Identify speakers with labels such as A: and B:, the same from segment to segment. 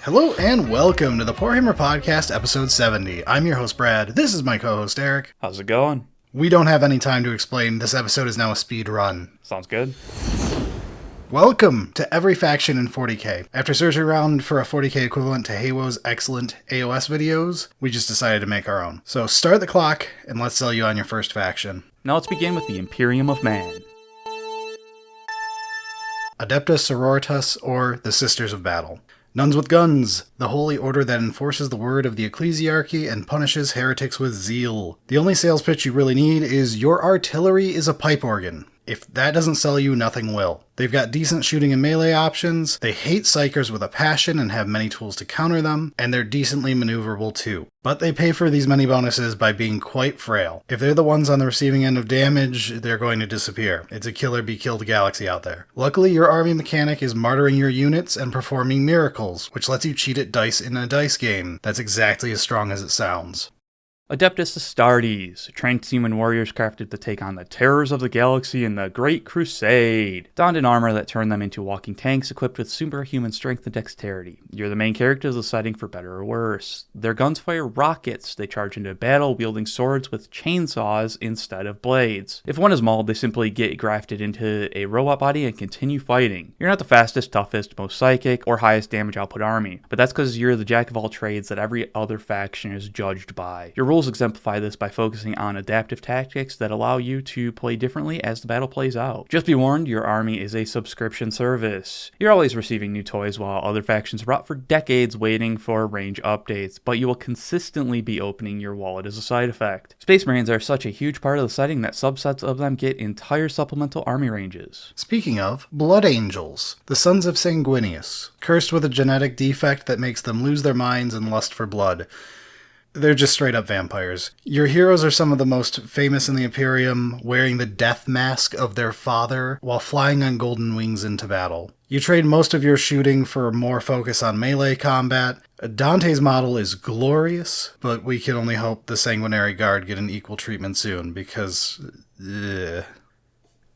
A: Hello and welcome to the Poor Hammer Podcast, episode 70. I'm your host, Brad. This is my co-host, Eric.
B: How's it going?
A: We don't have any time to explain. This episode is now a speed run.
B: Sounds good.
A: Welcome to every faction in 40k. After searching around for a 40k equivalent to HeyWoah's excellent AOS videos, we just decided to make our own. So start the clock and let's sell you on your first faction.
B: Now let's begin with the Imperium of Man.
A: Adeptus Sororitas, or the Sisters of Battle. Nuns with Guns, the holy order that enforces the word of the ecclesiarchy and punishes heretics with zeal. The only sales pitch you really need is your artillery is a pipe organ. If that doesn't sell you, nothing will. They've got decent shooting and melee options, they hate psychers with a passion and have many tools to counter them, and they're decently maneuverable too. But they pay for these many bonuses by being quite frail. If they're the ones on the receiving end of damage, they're going to disappear. It's a kill or be killed galaxy out there. Luckily, your army mechanic is martyring your units and performing miracles, which lets you cheat at dice in a dice game. That's exactly as strong as it sounds.
B: Adeptus Custodes, trained seaman warriors crafted to take on the terrors of the galaxy in the Great Crusade. Donned in armor that turned them into walking tanks equipped with superhuman strength and dexterity. You're the main character of the setting for better or worse. Their guns fire rockets. They charge into battle wielding swords with chainsaws instead of blades. If one is mauled, they simply get grafted into a robot body and continue fighting. You're not the fastest, toughest, most psychic, or highest damage output army, but that's because you're the jack of all trades that every other faction is judged by. Your rules exemplify this by focusing on adaptive tactics that allow you to play differently as the battle plays out. Just be warned, your army is a subscription service. You're always receiving new toys while other factions rot for decades waiting for range updates, but you will consistently be opening your wallet as a side effect. Space Marines are such a huge part of the setting that subsets of them get entire supplemental army ranges.
A: Speaking of, Blood Angels, the sons of Sanguinius, cursed with a genetic defect that makes them lose their minds and lust for blood. They're just straight up vampires. Your heroes are some of the most famous in the Imperium, wearing the death mask of their father while flying on golden wings into battle. You trade most of your shooting for more focus on melee combat. Dante's model is glorious, but we can only hope the Sanguinary Guard get an equal treatment soon, because...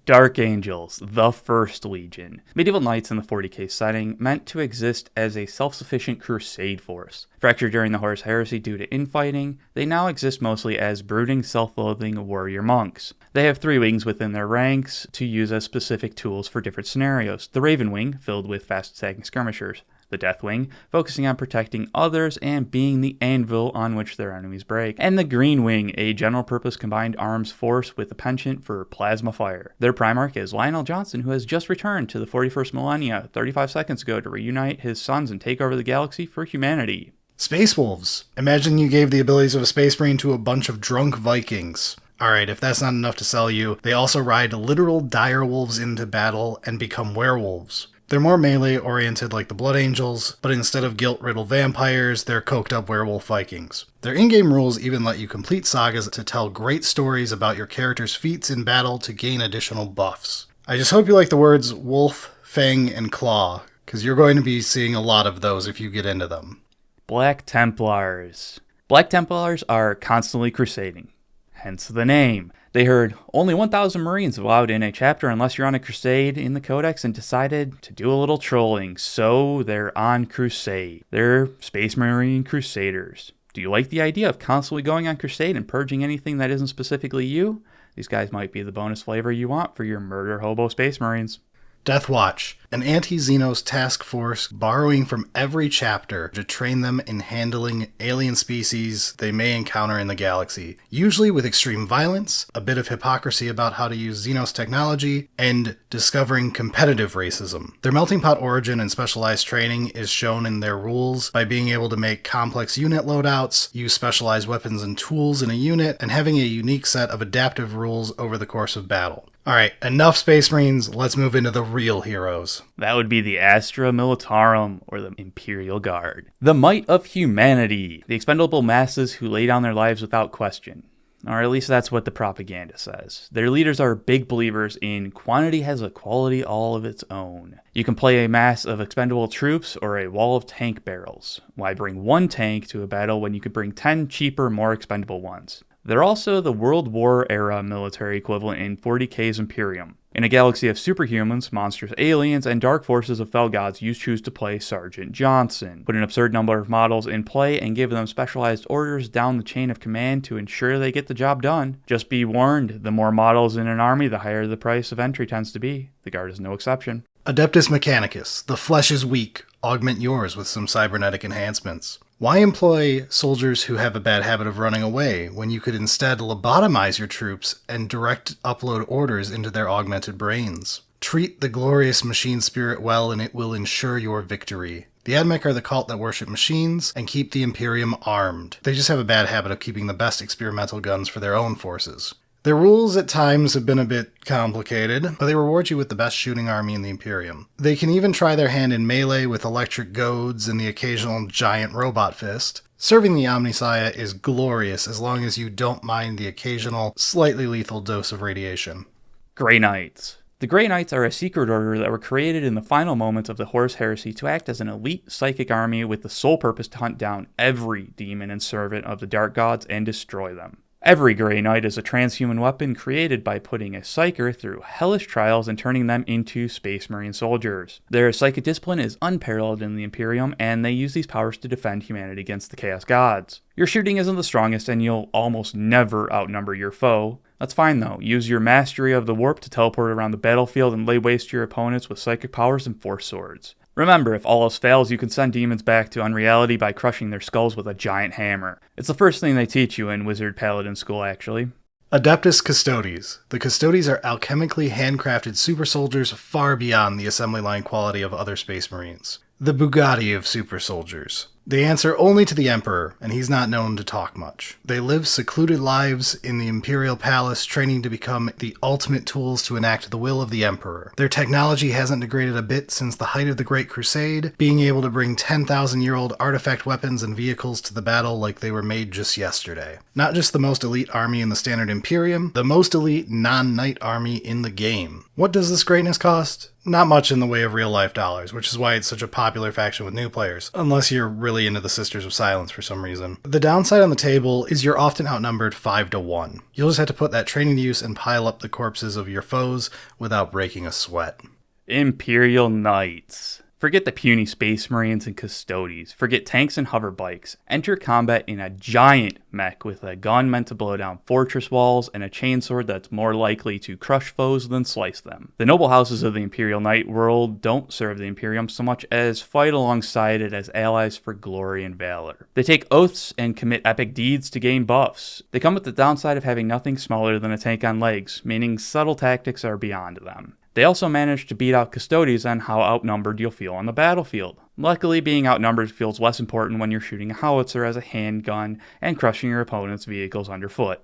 B: Dark Angels, the First Legion. Medieval knights in the 40k setting, meant to exist as a self-sufficient crusade force. Fractured during the Horus Heresy due to infighting, they now exist mostly as brooding, self-loathing warrior monks. They have 3 wings within their ranks to use as specific tools for different scenarios. The Raven Wing, filled with fast-attacking skirmishers. The Death Wing, focusing on protecting others and being the anvil on which their enemies break. And the Green Wing, a general-purpose combined arms force with a penchant for plasma fire. Their Primarch is Lionel Johnson, who has just returned to the 41st millennia 35 seconds ago to reunite his sons and take over the galaxy for humanity.
A: Space Wolves. Imagine you gave the abilities of a Space Marine to a bunch of drunk Vikings. Alright, if that's not enough to sell you, they also ride literal dire wolves into battle and become werewolves. They're more melee-oriented like the Blood Angels, but instead of guilt-riddled vampires, they're coked-up werewolf Vikings. Their in-game rules even let you complete sagas to tell great stories about your character's feats in battle to gain additional buffs. I just hope you like the words wolf, fang, and claw, because you're going to be seeing a lot of those if you get into them.
B: Black Templars. Black Templars are constantly crusading, hence the name. They heard only 1,000 Marines allowed in a chapter unless you're on a crusade in the Codex and decided to do a little trolling, so they're on crusade. They're Space Marine Crusaders. Do you like the idea of constantly going on crusade and purging anything that isn't specifically you? These guys might be the bonus flavor you want for your murder hobo Space Marines.
A: Deathwatch, an anti-Xenos task force borrowing from every chapter to train them in handling alien species they may encounter in the galaxy, usually with extreme violence, a bit of hypocrisy about how to use Xenos technology, and discovering competitive racism. Their melting pot origin and specialized training is shown in their rules by being able to make complex unit loadouts, use specialized weapons and tools in a unit, and having a unique set of adaptive rules over the course of battle. Alright, enough Space Marines, let's move into the real heroes.
B: That would be the Astra Militarum, or the Imperial Guard. The might of humanity, the expendable masses who lay down their lives without question. Or at least that's what the propaganda says. Their leaders are big believers in quantity has a quality all of its own. You can play a mass of expendable troops or a wall of tank barrels. Why bring one tank to a battle when you could bring 10 cheaper, more expendable ones? They're also the World War era military equivalent in 40k's Imperium. In a galaxy of superhumans, monstrous aliens, and dark forces of fell gods, you choose to play Sergeant Johnson. Put an absurd number of models in play and give them specialized orders down the chain of command to ensure they get the job done. Just be warned, the more models in an army, the higher the price of entry tends to be. The Guard is no exception.
A: Adeptus Mechanicus. The flesh is weak. Augment yours with some cybernetic enhancements. Why employ soldiers who have a bad habit of running away when you could instead lobotomize your troops and direct upload orders into their augmented brains? Treat the glorious machine spirit well and it will ensure your victory. The Admech are the cult that worship machines and keep the Imperium armed. They just have a bad habit of keeping the best experimental guns for their own forces. Their rules at times have been a bit complicated, but they reward you with the best shooting army in the Imperium. They can even try their hand in melee with electric goads and the occasional giant robot fist. Serving the Omnissiah is glorious as long as you don't mind the occasional, slightly lethal dose of radiation.
B: Grey Knights. The Grey Knights are a secret order that were created in the final moments of the Horus Heresy to act as an elite psychic army with the sole purpose to hunt down every demon and servant of the Dark Gods and destroy them. Every Grey Knight is a transhuman weapon created by putting a psyker through hellish trials and turning them into Space Marine soldiers. Their psychic discipline is unparalleled in the Imperium, and they use these powers to defend humanity against the Chaos Gods. Your shooting isn't the strongest, and you'll almost never outnumber your foe. That's fine though. Use your mastery of the warp to teleport around the battlefield and lay waste to your opponents with psychic powers and force swords. Remember, if all else fails, you can send demons back to unreality by crushing their skulls with a giant hammer. It's the first thing they teach you in Wizard Paladin School, actually.
A: Adeptus Custodes. The Custodes are alchemically handcrafted super soldiers far beyond the assembly line quality of other Space Marines. The Bugatti of super soldiers. They answer only to the Emperor, and he's not known to talk much. They live secluded lives in the Imperial Palace, training to become the ultimate tools to enact the will of the Emperor. Their technology hasn't degraded a bit since the height of the Great Crusade, being able to bring 10,000-year-old artifact weapons and vehicles to the battle like they were made just yesterday. Not just the most elite army in the standard Imperium, the most elite non-knight army in the game. What does this greatness cost? Not much in the way of real-life dollars, which is why it's such a popular faction with new players, unless you're really into the Sisters of Silence for some reason. The downside on the table is you're often outnumbered 5-1. You'll just have to put that training to use and pile up the corpses of your foes without breaking a sweat.
B: Imperial Knights. Forget the puny Space Marines and Custodes. Forget tanks and hover bikes. Enter combat in a giant mech with a gun meant to blow down fortress walls and a chainsword that's more likely to crush foes than slice them. The noble houses of the Imperial Knight world don't serve the Imperium so much as fight alongside it as allies for glory and valor. They take oaths and commit epic deeds to gain buffs. They come with the downside of having nothing smaller than a tank on legs, meaning subtle tactics are beyond them. They also managed to beat out Custodes on how outnumbered you'll feel on the battlefield. Luckily, being outnumbered feels less important when you're shooting a howitzer as a handgun and crushing your opponent's vehicles underfoot.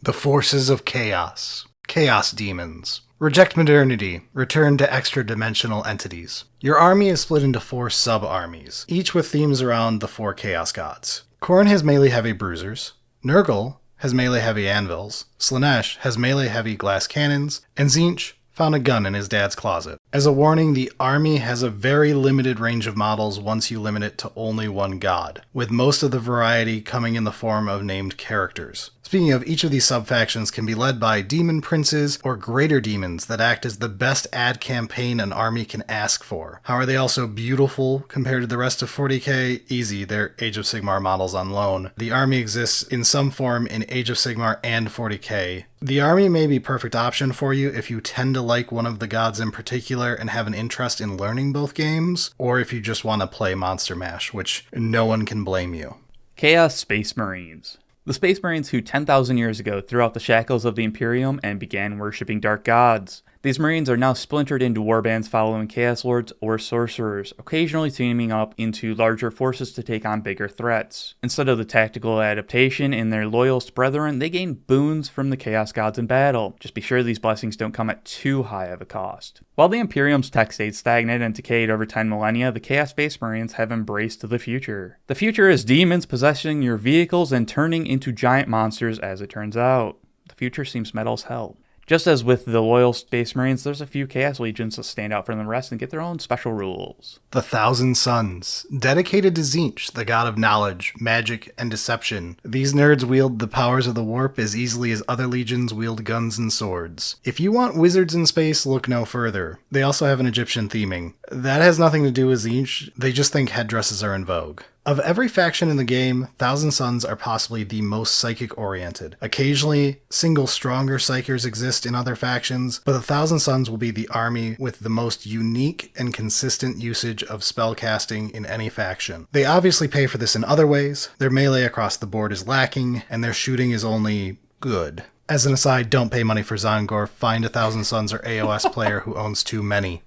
A: The Forces of Chaos. Chaos Demons. Reject modernity. Return to extra-dimensional entities. Your army is split into 4 sub-armies, each with themes around the 4 Chaos Gods. Khorne has melee-heavy bruisers. Nurgle has melee-heavy anvils. Slaanesh has melee-heavy glass cannons. And Tzeentch found a gun in his dad's closet. As a warning, the army has a very limited range of models once you limit it to only one god, with most of the variety coming in the form of named characters. Speaking of, each of these sub-factions can be led by demon princes or greater demons that act as the best ad campaign an army can ask for. How are they also beautiful compared to the rest of 40k? Easy, they're Age of Sigmar models on loan. The army exists in some form in Age of Sigmar and 40k. The army may be a perfect option for you if you tend to like one of the gods in particular and have an interest in learning both games, or if you just want to play Monster Mash, which no one can blame you.
B: Chaos Space Marines. The Space Marines who 10,000 years ago threw out the shackles of the Imperium and began worshipping dark gods. These Marines are now splintered into warbands following Chaos Lords or Sorcerers, occasionally teaming up into larger forces to take on bigger threats. Instead of the tactical adaptation in their loyalist brethren, they gain boons from the Chaos Gods in battle. Just be sure these blessings don't come at too high of a cost. While the Imperium's tech stayed stagnant and decayed over 10 millennia, the Chaos Space Marines have embraced the future. The future is demons possessing your vehicles and turning into giant monsters as it turns out. The future seems metal as hell. Just as with the loyal Space Marines, there's a few Chaos Legions that stand out from the rest and get their own special rules.
A: The Thousand Sons, dedicated to Tzeentch, the god of knowledge, magic, and deception. These nerds wield the powers of the warp as easily as other legions wield guns and swords. If you want wizards in space, look no further. They also have an Egyptian theming. That has nothing to do with Tzeentch, they just think headdresses are in vogue. Of every faction in the game, Thousand Sons are possibly the most psychic-oriented. Occasionally, single stronger psychers exist in other factions, but the Thousand Sons will be the army with the most unique and consistent usage of spellcasting in any faction. They obviously pay for this in other ways, their melee across the board is lacking, and their shooting is only good. As an aside, don't pay money for Zongor, find a Thousand Sons or AOS player who owns too many.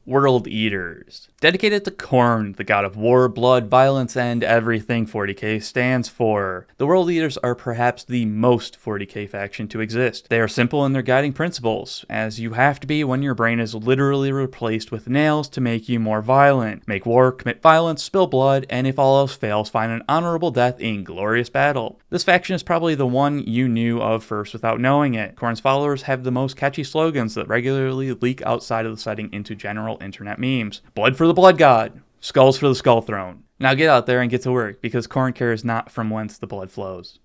B: World Eaters. Dedicated to Khorne, the god of war, blood, violence, and everything 40k stands for. The World Eaters are perhaps the most 40k faction to exist. They are simple in their guiding principles, as you have to be when your brain is literally replaced with nails to make you more violent. Make war, commit violence, spill blood, and if all else fails, find an honorable death in glorious battle. This faction is probably the one you knew of first without knowing it. Khorne's followers have the most catchy slogans that regularly leak outside of the setting into general internet memes. Blood for the blood god. Skulls for the skull throne. Now get out there and get to work, because Khorne cares not from whence the blood flows.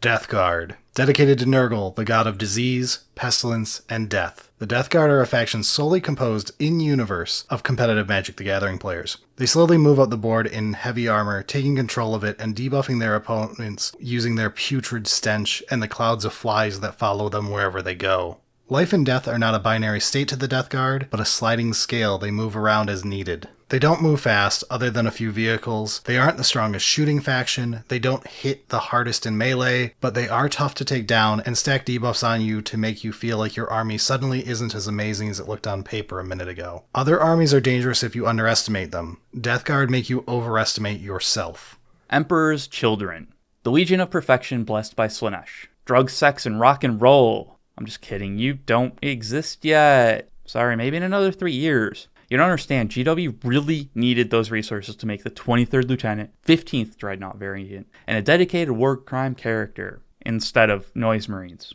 A: Death Guard. Dedicated to Nurgle, the god of disease, pestilence, and death. The Death Guard are a faction solely composed in-universe of competitive Magic the Gathering players. They slowly move up the board in heavy armor, taking control of it and debuffing their opponents using their putrid stench and the clouds of flies that follow them wherever they go. Life and death are not a binary state to the Death Guard, but a sliding scale they move around as needed. They don't move fast, other than a few vehicles. They aren't the strongest shooting faction. They don't hit the hardest in melee, but they are tough to take down and stack debuffs on you to make you feel like your army suddenly isn't as amazing as it looked on paper a minute ago. Other armies are dangerous if you underestimate them. Death Guard make you overestimate yourself.
B: Emperor's Children. The Legion of Perfection blessed by Slaanesh. Drugs, sex, and rock and roll. I'm just kidding, you don't exist yet. Sorry, maybe in another 3 years. You don't understand, GW really needed those resources to make the 23rd Lieutenant, 15th Dreadnought variant, and a dedicated war crime character, instead of Noise Marines.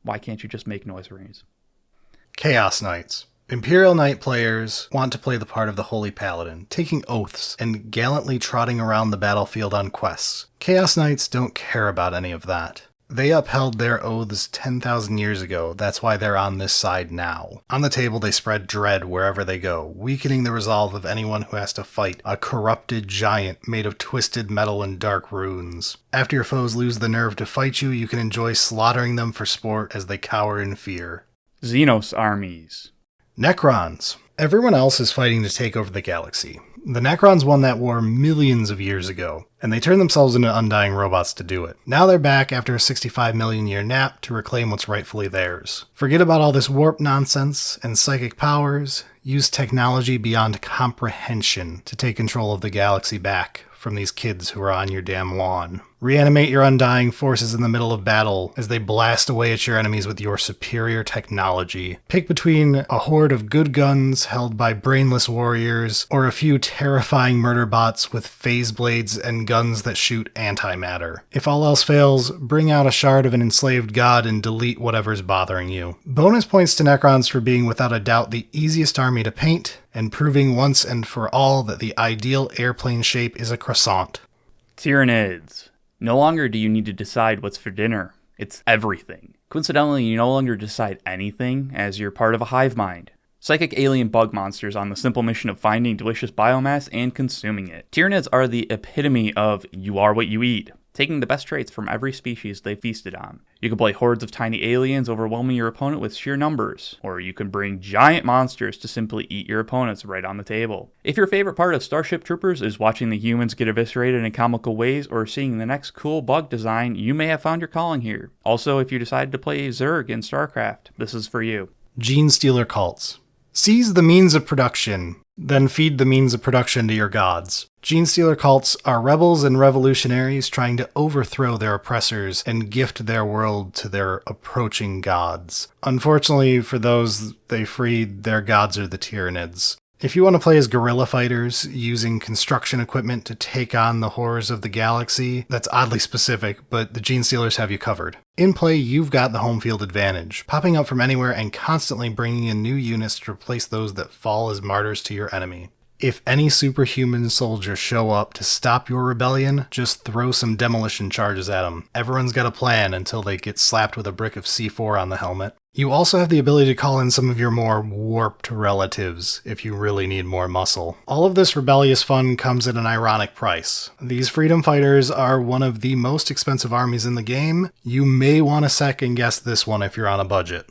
B: Why can't you just make Noise Marines?
A: Chaos Knights. Imperial Knight players want to play the part of the Holy Paladin, taking oaths and gallantly trotting around the battlefield on quests. Chaos Knights don't care about any of that. They upheld their oaths 10,000 years ago, that's why they're on this side now. On the table they spread dread wherever they go, weakening the resolve of anyone who has to fight a corrupted giant made of twisted metal and dark runes. After your foes lose the nerve to fight you, you can enjoy slaughtering them for sport as they cower in fear.
B: Xenos armies.
A: Necrons. Everyone else is fighting to take over the galaxy. The Necrons won that war millions of years ago, and they turned themselves into undying robots to do it. Now they're back after a 65 million year nap to reclaim what's rightfully theirs. Forget about all this warp nonsense and psychic powers. Use technology beyond comprehension to take control of the galaxy back from these kids who are on your damn lawn. Reanimate your undying forces in the middle of battle as they blast away at your enemies with your superior technology. Pick between a horde of good guns held by brainless warriors or a few terrifying murder bots with phase blades and guns that shoot antimatter. If all else fails, bring out a shard of an enslaved god and delete whatever's bothering you. Bonus points to Necrons for being without a doubt the easiest army to paint, and proving once and for all that the ideal airplane shape is a croissant.
B: Tyranids. No longer do you need to decide what's for dinner. It's everything. Coincidentally, you no longer decide anything, as you're part of a hive mind. Psychic alien bug monsters on the simple mission of finding delicious biomass and consuming it. Tyranids are the epitome of you are what you eat, taking the best traits from every species they feasted on. You can play hordes of tiny aliens overwhelming your opponent with sheer numbers, or you can bring giant monsters to simply eat your opponents right on the table. If your favorite part of Starship Troopers is watching the humans get eviscerated in comical ways or seeing the next cool bug design, you may have found your calling here. Also, if you decided to play Zerg in StarCraft, this is for you.
A: Genestealer Cults. Seize the means of production, then feed the means of production to your gods. Genestealer cults are rebels and revolutionaries trying to overthrow their oppressors and gift their world to their approaching gods. Unfortunately for those they freed, their gods are the Tyranids. If you want to play as guerrilla fighters using construction equipment to take on the horrors of the galaxy, that's oddly specific, but the Genestealers have you covered. In play, you've got the home field advantage, popping up from anywhere and constantly bringing in new units to replace those that fall as martyrs to your enemy. If any superhuman soldiers show up to stop your rebellion, just throw some demolition charges at them. Everyone's got a plan until they get slapped with a brick of C4 on the helmet. You also have the ability to call in some of your more warped relatives if you really need more muscle. All of this rebellious fun comes at an ironic price. These freedom fighters are one of the most expensive armies in the game. You may want to second guess this one if you're on a budget.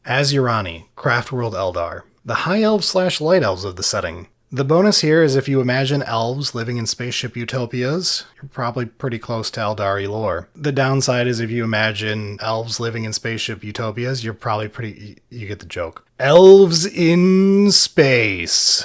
A: Asuryani, Craftworld Eldar, the high elves / light elves of the setting. The bonus here is if you imagine elves living in spaceship utopias, you're probably pretty close to Aeldari lore. The downside is if you imagine elves living in spaceship utopias, you're probably you get the joke. Elves in space.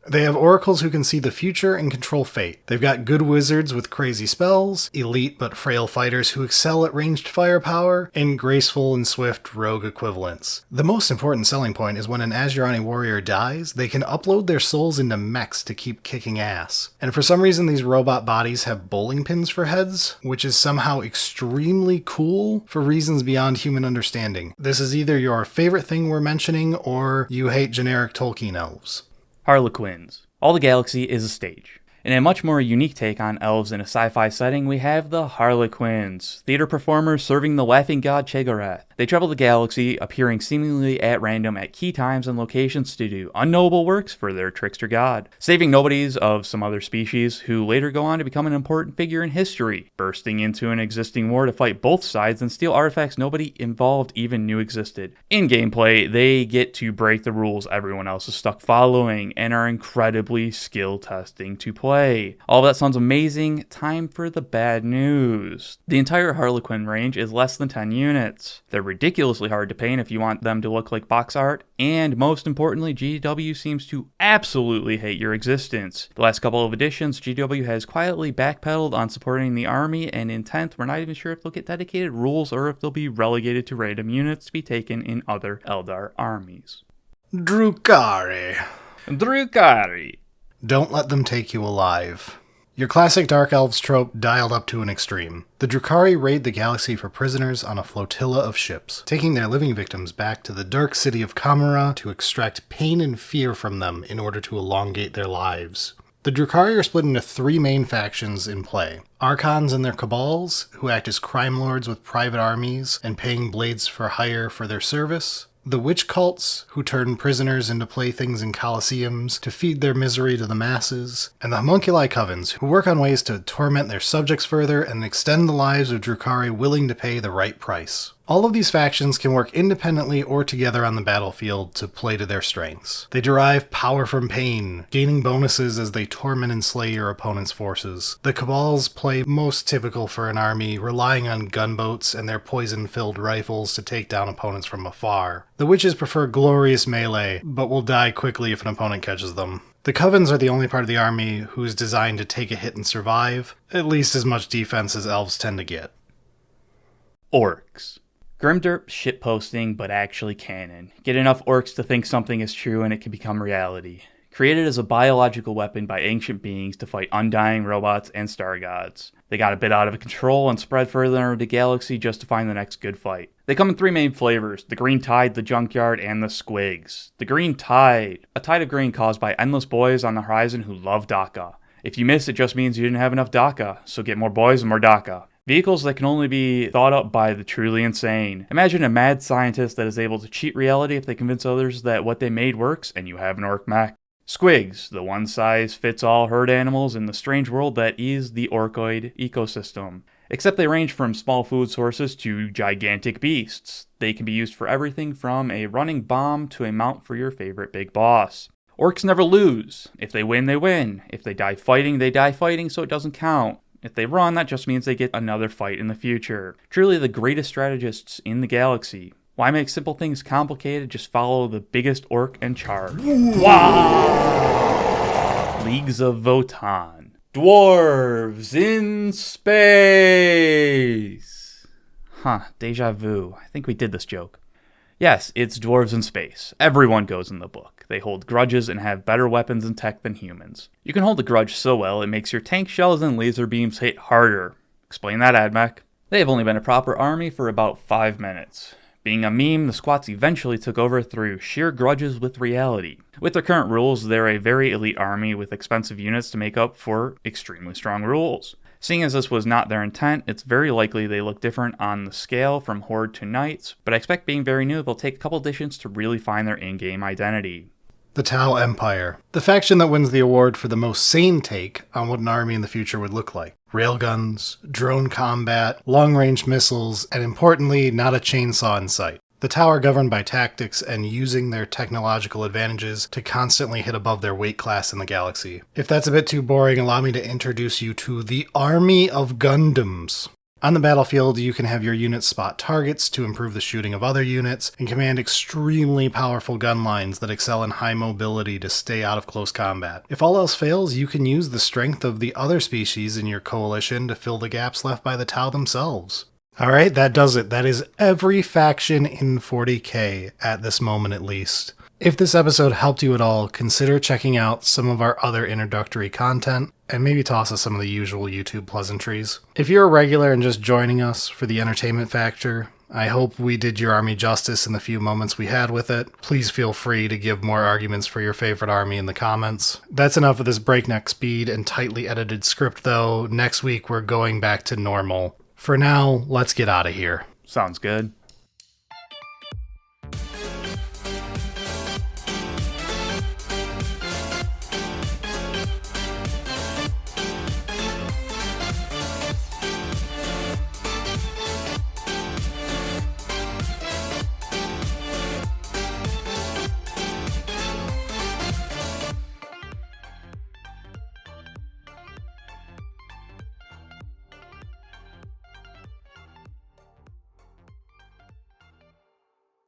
A: They have oracles who can see the future and control fate. They've got good wizards with crazy spells, elite but frail fighters who excel at ranged firepower, and graceful and swift rogue equivalents. The most important selling point is when an Asuryani warrior dies, they can upload their souls into mechs to keep kicking ass. And for some reason these robot bodies have bowling pins for heads, which is somehow extremely cool for reasons beyond human understanding. This is either your favorite thing we're mentioning, or you hate generic Tolkien elves.
B: Harlequins. All the galaxy is a stage. In a much more unique take on elves in a sci-fi setting, we have the Harlequins, theater performers serving the laughing god Chegarath. They travel the galaxy, appearing seemingly at random at key times and locations to do unknowable works for their trickster god, saving nobodies of some other species who later go on to become an important figure in history, bursting into an existing war to fight both sides and steal artifacts nobody involved even knew existed. In gameplay, they get to break the rules everyone else is stuck following and are incredibly skill-testing to play. All of that sounds amazing. Time for the bad news. The entire Harlequin range is less than 10 units. They're ridiculously hard to paint if you want them to look like box art, and most importantly, GW seems to absolutely hate your existence. The last couple of editions, GW has quietly backpedaled on supporting the army, and in 10th, we're not even sure if they'll get dedicated rules or if they'll be relegated to random units to be taken in other Eldar armies.
A: Drukhari. Don't let them take you alive. Your classic Dark Elves trope dialed up to an extreme. The Drukhari raid the galaxy for prisoners on a flotilla of ships, taking their living victims back to the dark city of Amaria to extract pain and fear from them in order to elongate their lives. The Drukhari are split into 3 main factions in play. Archons and their cabals, who act as crime lords with private armies and paying blades for hire for their service. The witch cults, who turn prisoners into playthings in coliseums to feed their misery to the masses, and the homunculi covens, who work on ways to torment their subjects further and extend the lives of Drukhari willing to pay the right price. All of these factions can work independently or together on the battlefield to play to their strengths. They derive power from pain, gaining bonuses as they torment and slay your opponent's forces. The cabals play most typical for an army, relying on gunboats and their poison-filled rifles to take down opponents from afar. The witches prefer glorious melee, but will die quickly if an opponent catches them. The covens are the only part of the army who's designed to take a hit and survive, at least as much defense as elves tend to get.
B: Orks. Grimderp shitposting, but actually canon. Get enough orcs to think something is true and it can become reality. Created as a biological weapon by ancient beings to fight undying robots and star gods. They got a bit out of control and spread further into the galaxy just to find the next good fight. They come in 3 main flavors: the Green Tide, the Junkyard, and the Squigs. The Green Tide. A tide of green caused by endless boys on the horizon who love DACA. If you miss, it just means you didn't have enough DACA, so get more boys and more DACA. Vehicles that can only be thought up by the truly insane. Imagine a mad scientist that is able to cheat reality if they convince others that what they made works, and you have an orc mech. Squigs, the one-size-fits-all herd animals in the strange world that is the orcoid ecosystem. Except they range from small food sources to gigantic beasts. They can be used for everything from a running bomb to a mount for your favorite big boss. Orcs never lose. If they win, they win. If they die fighting, so it doesn't count. If they run, that just means they get another fight in the future. Truly the greatest strategists in the galaxy. Why make simple things complicated? Just follow the biggest orc and charge. Wow! Leagues of Votann. Dwarves in space! Deja vu. I think we did this joke. Yes, it's dwarves in space. Everyone goes in the book. They hold grudges and have better weapons and tech than humans. You can hold a grudge so well it makes your tank shells and laser beams hit harder. Explain that, AdMech. They have only been a proper army for about 5 minutes. Being a meme, the squats eventually took over through sheer grudges with reality. With their current rules, they're a very elite army with expensive units to make up for extremely strong rules. Seeing as this was not their intent, it's very likely they look different on the scale from Horde to Knights, but I expect being very new, they'll take a couple additions to really find their in-game identity.
A: The Tau Empire, the faction that wins the award for the most sane take on what an army in the future would look like. Railguns, drone combat, long-range missiles, and importantly, not a chainsaw in sight. The Tau are governed by tactics and using their technological advantages to constantly hit above their weight class in the galaxy. If that's a bit too boring, allow me to introduce you to the Army of Gundams. On the battlefield, you can have your units spot targets to improve the shooting of other units, and command extremely powerful gun lines that excel in high mobility to stay out of close combat. If all else fails, you can use the strength of the other species in your coalition to fill the gaps left by the Tau themselves. Alright, that does it. That is every faction in 40k, at this moment at least. If this episode helped you at all, consider checking out some of our other introductory content, and maybe toss us some of the usual YouTube pleasantries. If you're a regular and just joining us for the entertainment factor, I hope we did your army justice in the few moments we had with it. Please feel free to give more arguments for your favorite army in the comments. That's enough of this breakneck speed and tightly edited script though. Next week we're going back to normal. For now, let's get out of here.
B: Sounds good.